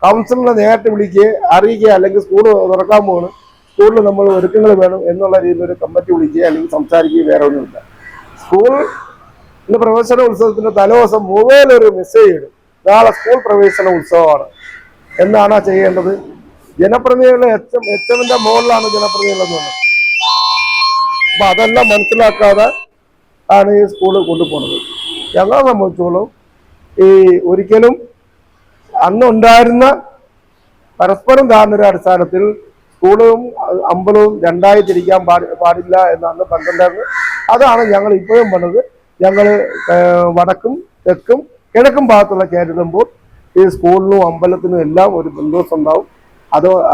കൗൺസിലിനെ നേരിട്ട് വിളിക്കുക, അറിയിക്കുക, അല്ലെങ്കിൽ സ്കൂൾ തുറക്കാൻ പോകുന്നു, സ്കൂളിൽ നമ്മൾ ഒരുക്കങ്ങൾ വേണം എന്നുള്ള രീതിയിൽ ഒരു കമ്മിറ്റി വിളിക്കുക, അല്ലെങ്കിൽ സംസാരിക്കുക, വേറെ ഒന്നുമില്ല. സ്കൂളിന്റെ പ്രവേശന ഉത്സവത്തിന്റെ തലേദിവസം മൊബൈലൊരു മെസ്സേജ് ഇടും, നാളെ സ്കൂൾ പ്രവേശന ഉത്സവമാണ് എന്നാണ് ചെയ്യേണ്ടത്. ജനപ്രതിനിധികളുടെ HMന്റെ മുകളിലാണ് ജനപ്രതിനിധികളെന്ന് പറഞ്ഞത്. അപ്പൊ അതെല്ലാം മനസ്സിലാക്കാതെ ആണ് ഈ സ്കൂള് കൊണ്ടുപോകുന്നത്. ഞങ്ങളെ സംബന്ധിച്ചോളം ഈ ഒരിക്കലും അന്നുണ്ടായിരുന്ന പരസ്പരം ധാരണയുടെ അടിസ്ഥാനത്തിൽ സ്കൂളും അമ്പലവും 2ആയി തിരിക്കാൻ പാടില്ല എന്ന് അന്ന് പറഞ്ഞിട്ടുണ്ടായിരുന്നു. അതാണ് ഞങ്ങൾ ഇപ്പോഴും പറഞ്ഞത്. ഞങ്ങൾ വടക്കും തെക്കും കിഴക്കും ഭാഗത്തുള്ള കയറ്റുമ്പോൾ ഈ സ്കൂളിനും അമ്പലത്തിനും എല്ലാം ഒരു ബന്ധുവസം ഉണ്ടാവും.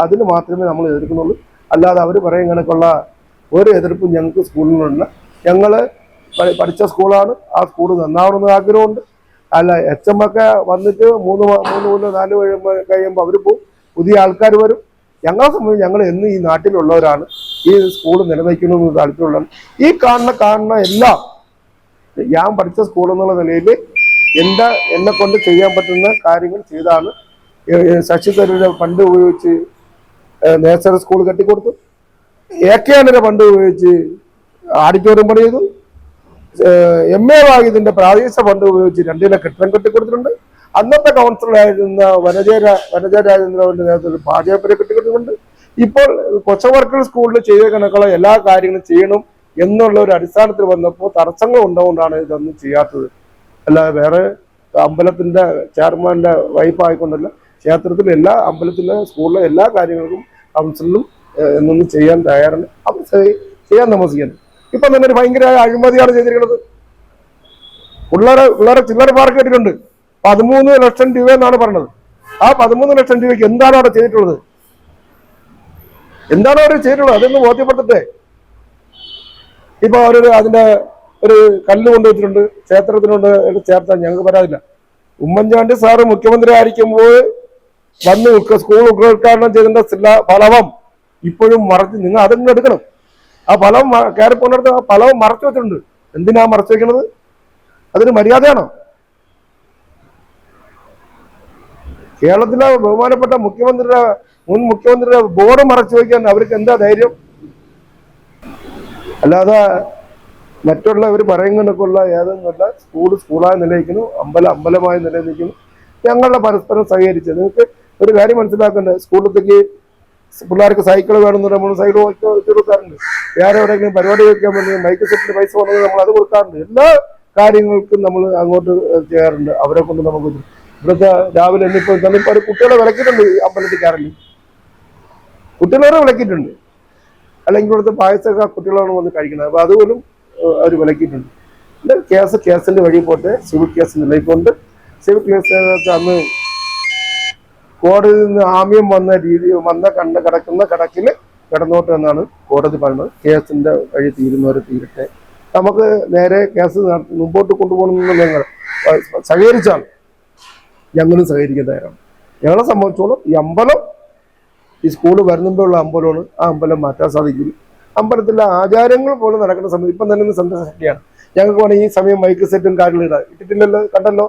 അതിന് മാത്രമേ നമ്മൾ എതിർക്കുന്നുള്ളൂ. അല്ലാതെ അവർ പറയും കണക്കുള്ള ഒരു എതിർപ്പും ഞങ്ങൾക്ക് സ്കൂളിനുള്ള. ഞങ്ങൾ പഠിച്ച സ്കൂളാണ്, ആ സ്കൂൾ നന്നാവണമെന്ന് ആഗ്രഹമുണ്ട്. അല്ല HM ഒക്കെ വന്നിട്ട് 3 കൊല്ലം 4 കഴിയുമ്പോൾ അവർ പോകും, പുതിയ ആൾക്കാർ വരും. ഞങ്ങളെ സംബന്ധിച്ച് ഞങ്ങൾ എന്ന് ഈ നാട്ടിലുള്ളവരാണ്, ഈ സ്കൂൾ നിലനിൽക്കണമെന്ന് താല്പര്യമുള്ളതാണ്. ഈ കാണുന്ന എല്ലാം ഞാൻ പഠിച്ച സ്കൂൾ എന്നുള്ള നിലയിൽ എന്നെ കൊണ്ട് ചെയ്യാൻ പറ്റുന്ന കാര്യങ്ങൾ ചെയ്താണ്. ശശി തരൂരിന്റെ ഫണ്ട് ഉപയോഗിച്ച് നേഴ്സറി സ്കൂൾ കെട്ടിക്കൊടുത്തു. AKNന്റെ ഫണ്ട് ഉപയോഗിച്ച് ഓഡിറ്റോറിയം പണി ചെയ്തു. MA വാഗിതിന്റെ പ്രാദേശിക ഫണ്ട് ഉപയോഗിച്ച് 2 നില കെട്ടിടം കെട്ടിക്കൊടുത്തിട്ടുണ്ട്. അന്നത്തെ കൗൺസിലറായിരുന്ന വനജ രാജേന്ദ്രന്റെ നേതൃത്വത്തിൽ പാചകപ്പുര കെട്ടിക്കൊടുത്തിട്ടുണ്ട്. ഇപ്പോൾ കൊച്ചവർക്കൽ സ്കൂളിൽ ചെയ്ത കണക്കുള്ള എല്ലാ കാര്യങ്ങളും ചെയ്യണം എന്നുള്ള ഒരു അടിസ്ഥാനത്തിൽ വന്നപ്പോൾ തടസ്സങ്ങൾ ഉണ്ടാകൊണ്ടാണ് ഇതൊന്നും ചെയ്യാത്തത്. അല്ലാതെ വേറെ അമ്പലത്തിന്റെ ചെയർമാന്റെ വൈഫ് ആയിക്കൊണ്ടല്ല, ക്ഷേത്രത്തിലെ എല്ലാ അമ്പലത്തിലെ സ്കൂളിലെ എല്ലാ കാര്യങ്ങൾക്കും കൗൺസിലും എന്നൊന്നും ചെയ്യാൻ തയ്യാറാണ്. അവർ ചെയ്യാൻ താമസിക്കുന്നത്. ഇപ്പൊ തന്നെ ഒരു ഭയങ്കര അഴിമതിയാണ് ചെയ്തിരിക്കുന്നത്. പിള്ളേരെ ചില്ലറ പാർക്ക് കേട്ടിട്ടുണ്ട്. 13 ലക്ഷം രൂപ എന്നാണ് പറഞ്ഞത്. ആ 13 ലക്ഷം രൂപയ്ക്ക് എന്താണ് അവിടെ ചെയ്തിട്ടുള്ളത്? എന്താണ് അവർ ചെയ്തിട്ടുള്ളത്? അതൊന്ന് ബോധ്യപ്പെടുത്തട്ടെ. ഇപ്പൊ അതിന്റെ ഒരു കല്ല് കൊണ്ടുവച്ചിട്ടുണ്ട്, ക്ഷേത്രത്തിനോട് ചേർത്താൻ ഞങ്ങൾക്ക് പരാതില്ല. ഉമ്മൻചാണ്ടി സാറ് മുഖ്യമന്ത്രി ആയിരിക്കുമ്പോൾ വന്ന് സ്കൂൾ ഉദ്ഘാടനം ചെയ്തതിന്റെ ഫലവും ഇപ്പോഴും മറച്ച് നിങ്ങൾ അതിങ്ങനെ എടുക്കണം. ആ ഫലം കയറി പോകുന്നിടത്ത് ആ ഫലവും മറച്ചു വെച്ചിട്ടുണ്ട്. എന്തിനാ മറച്ചു വെക്കണത്? അതൊരു മര്യാദയാണോ? കേരളത്തിലെ ബഹുമാനപ്പെട്ട മുൻ മുഖ്യമന്ത്രിയുടെ ബോർഡ് മറച്ചു വയ്ക്കാൻ അവർക്ക് എന്താ ധൈര്യം? അല്ലാതെ മറ്റുള്ളവർ പറയുന്നതിനൊക്കെയുള്ള ഏതെന്നല്ല. സ്കൂളായി നിലനിൽക്കുന്നു, അമ്പലമായി നിലനിൽക്കുന്നു. ഞങ്ങളുടെ പരസ്പരം സഹകരിച്ച് നിങ്ങൾക്ക് ഒരു കാര്യം മനസ്സിലാക്കേണ്ടത്, സ്കൂളിലേക്ക് പിള്ളേർക്ക് സൈക്കിൾ വേണമെന്ന് പറയുമ്പോൾ സൈക്കിൾ വെച്ച് കൊടുക്കാറുണ്ട്. വേറെ എവിടെയെങ്കിലും പരിപാടി വയ്ക്കാൻ വേണ്ടി മൈക്ക് സെറ്റിന് പൈസ വന്നത് നമ്മൾ അത് കൊടുക്കാറുണ്ട്. എല്ലാ കാര്യങ്ങൾക്കും നമ്മൾ അങ്ങോട്ട് ചെയ്യാറുണ്ട്. അവരെ കൊണ്ട് നമുക്ക് ഇവിടുത്തെ രാവിലെ ഇന്നിപ്പോൾ കുട്ടികളെ വിലക്കിയിട്ടുണ്ട്. അമ്പലത്തിൽ കയറലി കുട്ടികളെ വിലക്കിയിട്ടുണ്ട്. അല്ലെങ്കിൽ ഇവിടുത്തെ പായസമൊക്കെ കുട്ടികളാണ് വന്ന് കഴിക്കുന്നത്. അപ്പോൾ അതുപോലും അവർ വിലക്കിയിട്ടുണ്ട്. പിന്നെ കേസിന്റെ വഴി പോട്ടെ, സിവിൽ കേസ് നിലയിക്കൊണ്ട് സിവിൽ കേസ് അന്ന് കോടതിയിൽ നിന്ന് ആമ്യം കിടക്കുന്ന കണക്കിൽ കിടന്നോട്ട് എന്നാണ് കോടതി പറയുന്നത്. കേസിന്റെ വഴി തീരുന്നവരെ തീരട്ടെ, നമുക്ക് നേരെ കേസ് മുമ്പോട്ട് കൊണ്ടുപോകണമെന്ന് ഞങ്ങൾ സഹകരിച്ചാണ്. ഞങ്ങളും സഹകരിക്കാൻ തയ്യാറാണ്. ഞങ്ങളെ സംബന്ധിച്ചോളം ഈ സ്കൂള് വരുന്നുമ്പോഴുള്ള അമ്പലമാണ്. ആ അമ്പലം മാറ്റാൻ സാധിക്കില്ല. അമ്പലത്തിലെ ആചാരങ്ങൾ പോലും നടക്കുന്ന സമയത്ത് ഇപ്പം തന്നെ സന്തോഷമാണ്. ഞങ്ങൾക്ക് വേണമെങ്കിൽ ഈ സമയം മൈക്ക് സെറ്റും കാര്യങ്ങളും ഇടാം. ഇട്ടിട്ടില്ലല്ലോ, കണ്ടല്ലോ.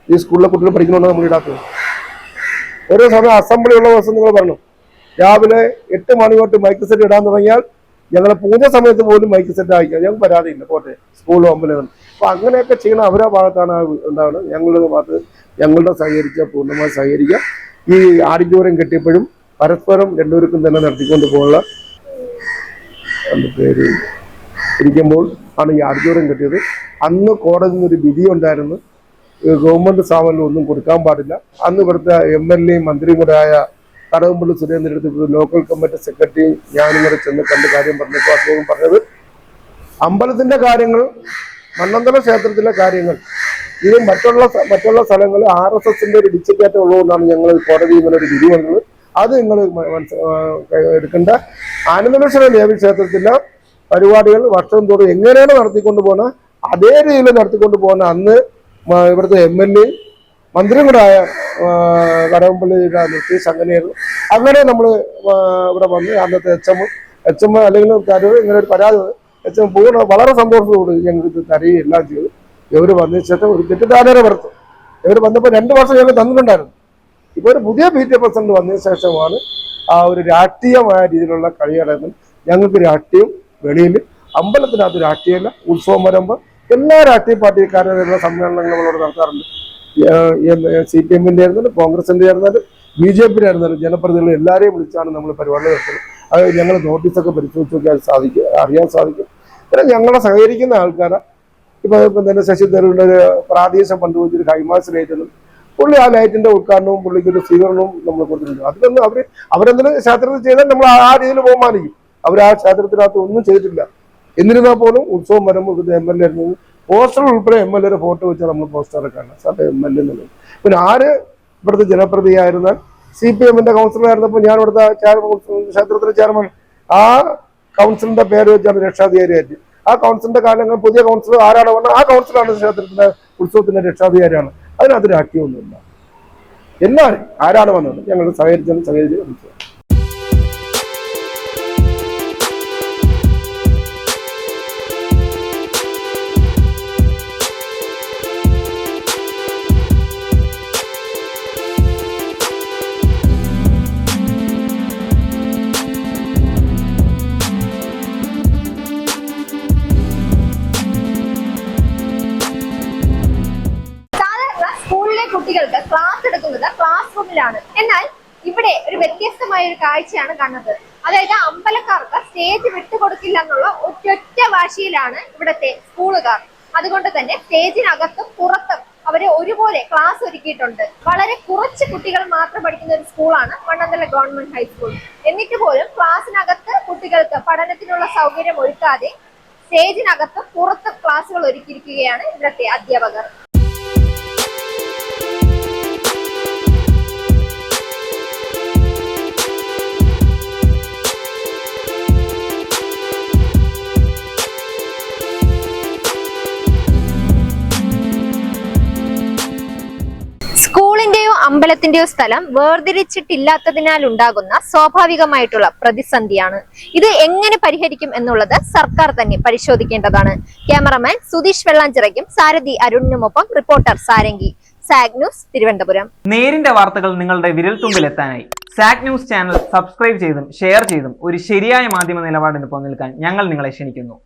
ഈ സ്കൂളിലെ കുട്ടികൾ പഠിക്കണമെന്ന് നമ്മൾ ഇടാത്തത്. ഓരോ സമയം അസംബ്ലി ഉള്ള ദിവസം നിങ്ങൾ പറഞ്ഞു രാവിലെ 8 മണി തൊട്ട് മൈക്ക് സെറ്റ് ഇടാൻ തുടങ്ങിയാൽ ഞങ്ങളെ പൂജ സമയത്ത് പോലും മൈക്ക് സെറ്റ് അയക്കുക. ഞങ്ങൾക്ക് പരാതിയില്ല, പോട്ടെ, സ്കൂളും അമ്പലങ്ങളും. അപ്പൊ അങ്ങനെയൊക്കെ ചെയ്യണം. അവരുടെ ഭാഗത്താണ് എന്താണ് ഞങ്ങളുടെ ഭാഗത്ത് ഞങ്ങളുടെ പൂർണ്ണമായി സഹകരിക്കുക. ഈ ഓഡിറ്റോറിയം കെട്ടിയപ്പോഴും പരസ്പരം രണ്ടുപേർക്കും തന്നെ നടത്തിക്കൊണ്ട് പോകാനുള്ള പേര് ഇരിക്കുമ്പോൾ ആണ് ഈ ഓഡിറ്റോറിയം കെട്ടിയത്. അന്ന് കോടതിയിൽ നിന്നൊരു വിധി ഉണ്ടായിരുന്നു, ഗവൺമെന്റ് സ്ഥാപനത്തിൽ ഒന്നും കൊടുക്കാൻ പാടില്ല. അന്ന് ഇവിടുത്തെ MLA മന്ത്രിയും കൂടെ ആയ കടകംപള്ളി സുരേന്ദ്രൻ എടുത്ത് ലോക്കൽ കമ്മിറ്റി സെക്രട്ടറി ഞാനും കൂടെ ചെന്ന് കണ്ട് കാര്യം പറഞ്ഞപ്പോൾ അദ്ദേഹം പറഞ്ഞത് അമ്പലത്തിന്റെ കാര്യങ്ങൾ, മണ്ണന്തല ക്ഷേത്രത്തിലെ കാര്യങ്ങൾ, ഇത് മറ്റുള്ള സ്ഥലങ്ങൾ RSSന്റെ ഒരു ഡിച്ചിക്കയറ്റം ഉള്ളതുകൊണ്ടാണ് ഞങ്ങൾ കോടതി ഇങ്ങനെ ഒരു വിധി വന്നത്. അത് നിങ്ങൾ എടുക്കേണ്ട. ആനന്ദലക്ഷ്മണ ദേവി ക്ഷേത്രത്തിലെ പരിപാടികൾ വർഷം തോറും എങ്ങനെയാണ് നടത്തിക്കൊണ്ട് പോകുന്നത് അതേ രീതിയിൽ നടത്തിക്കൊണ്ട് പോകുന്ന അന്ന് ഇവിടുത്തെ MLA മന്ത്രിയും കൂടെ ആയ കടകംപള്ളിയുടെ നിർദ്ദേശം അങ്ങനെയായിരുന്നു. അങ്ങനെ നമ്മൾ ഇവിടെ വന്ന് അന്നത്തെ HM അല്ലെങ്കിൽ തരൂർ ഇങ്ങനെ ഒരു പരാതി HM വളരെ സന്തോഷത്തോട് ഞങ്ങൾ ഇത് തരുകയും എല്ലാം ചെയ്തു. ഇവർ വന്നതിന് ശേഷം ഒരു തെറ്റിദ്ധാരണ പുറത്തു. ഇവർ വന്നപ്പോൾ 2 വർഷം ഞങ്ങൾ തന്നിട്ടുണ്ടായിരുന്നു. ഇപ്പോൾ ഒരു പുതിയ PTA പ്രസിഡന്റ് വന്നതിന് ശേഷമാണ് ആ ഒരു രാഷ്ട്രീയമായ രീതിയിലുള്ള കളിയടങ്ങുന്നത്. ഞങ്ങൾക്ക് രാഷ്ട്രീയം വെളിയിൽ, അമ്പലത്തിനകത്ത് രാഷ്ട്രീയമല്ല. ഉത്സവം വരുമ്പോൾ എല്ലാ രാഷ്ട്രീയ പാർട്ടിക്കാരുടെ സമ്മേളനങ്ങൾ നമ്മളോട് നടത്താറുണ്ട്. CPM-ന്റെ ആയിരുന്നാലും കോൺഗ്രസിന്റെ ആയിരുന്നാലും BJP-യുടെ ആയിരുന്നാലും ജനപ്രതിനിധികൾ എല്ലാവരെയും വിളിച്ചാണ് നമ്മൾ പരിപാടി നടത്തുന്നത്. അത് ഞങ്ങൾ നോട്ടീസൊക്കെ പരിശോധിച്ച് നോക്കിയാൽ അറിയാൻ സാധിക്കും. പിന്നെ ഞങ്ങളെ സഹകരിക്കുന്ന ആൾക്കാരെ ഇപ്പം തന്നെ ശശി തരൂരിന്റെ ഒരു പ്രാദേശിക ഫണ്ട് വെച്ചൊരു ഹൈമാസ് ലൈറ്റൊന്നും പുള്ളി ആ ലൈറ്റിന്റെ ഉദ്ഘാടനവും പുള്ളിക്കൊരു സ്വീകരണവും നമ്മൾ കൊടുത്തിട്ടുണ്ട്. അതിലൊന്നും അവരെന്തെങ്കിലും ക്ഷേത്രത്തിൽ ചെയ്താൽ നമ്മൾ ആ രീതിയിൽ ബഹുമാനിക്കും. അവർ ആ ക്ഷേത്രത്തിനകത്ത് ഒന്നും ചെയ്തിട്ടില്ല. എന്നിരുന്നാൽ പോലും ഉത്സവം വരുമ്പോൾ ഇവിടുത്തെ MLA ആയിരുന്നു പോസ്റ്റർ ഉൾപ്പെടെ MLA ഫോട്ടോ വെച്ചാൽ നമ്മൾ പോസ്റ്റർ കാണാം സാർ MLA എന്നുള്ളത്. പിന്നെ ആര് ഇവിടുത്തെ ജനപ്രതിയായിരുന്നാൽ CPM-ന്റെ കൗൺസിലർ ആയിരുന്നപ്പോൾ ഞാൻ ഇവിടുത്തെ ക്ഷേത്രത്തിലെ ചെയർമാൻ, ആ കൗൺസിലിന്റെ പേര് വെച്ചാണ് രക്ഷാധികാരിയായിട്ട്. ആ കൗൺസിലിന്റെ കാലങ്ങൾ പുതിയ കൗൺസിലർ ആരാണ് പറഞ്ഞാൽ ആ കൗൺസിലാണ് ക്ഷേത്രത്തിന്റെ ഉത്സവത്തിന്റെ രക്ഷാധികാരിയാണ്. അതിനകത്ത് രാഷ്ട്രീയമൊന്നുമില്ല. എല്ലാവരും ആരാണ് വന്നത് ഞങ്ങൾ സഹകരിച്ച് ഉത്സവം. കുട്ടികൾക്ക് ക്ലാസ് എടുക്കുന്നത് ക്ലാസ് റൂമിലാണ്. എന്നാൽ ഇവിടെ ഒരു വ്യത്യസ്തമായ ഒരു കാഴ്ചയാണ് കണ്ടത്. അതായത് അമ്പലക്കാർക്ക് സ്റ്റേജ് വിട്ടുകൊടുക്കില്ല എന്നുള്ള ഒറ്റ വാശിയിലാണ് ഇവിടുത്തെ സ്കൂളുകാർ. അതുകൊണ്ട് തന്നെ സ്റ്റേജിനകത്തും പുറത്തും അവര് ഒരുപോലെ ക്ലാസ് ഒരുക്കിയിട്ടുണ്ട്. വളരെ കുറച്ച് കുട്ടികൾ മാത്രം പഠിക്കുന്ന ഒരു സ്കൂളാണ് മണ്ണന്തല ഗവൺമെന്റ് ഹൈസ്കൂൾ. എന്നിട്ട് പോലും ക്ലാസ്സിനകത്ത് കുട്ടികൾക്ക് പഠനത്തിനുള്ള സൗകര്യം ഒരുക്കാതെ സ്റ്റേജിനകത്തും പുറത്തും ക്ലാസ്സുകൾ ഒരുക്കിയിരിക്കുകയാണ് ഇവിടുത്തെ അധ്യാപകർ. സ്കൂളിന്റെയോ അമ്പലത്തിന്റെയോ സ്ഥലം വേർതിരിച്ചിട്ടില്ലാത്തതിനാൽ ഉണ്ടാകുന്ന സ്വാഭാവികമായിട്ടുള്ള പ്രതിസന്ധിയാണ്. ഇത് എങ്ങനെ പരിഹരിക്കും എന്നുള്ളത് സർക്കാർ തന്നെ പരിശോധിക്കേണ്ടതാണ്. ക്യാമറമാൻ സുധീഷ് വെള്ളാഞ്ചിറയ്ക്കും സാരഥി അരുണിനുമൊപ്പം റിപ്പോർട്ടർ സാരംഗി, സാഗ് ന്യൂസ്, തിരുവനന്തപുരം. നേരിന്റെ വാർത്തകൾ നിങ്ങളുടെ വിരൽത്തുമ്പിൽ എത്താനായി സാഗ് ന്യൂസ് ചാനൽ സബ്സ്ക്രൈബ് ചെയ്തും ഷെയർ ചെയ്തും ഒരു ശരിയായ മാധ്യമ നിലപാടിനൊപ്പം നിൽക്കാൻ ഞങ്ങൾ നിങ്ങളെ ക്ഷണിക്കുന്നു.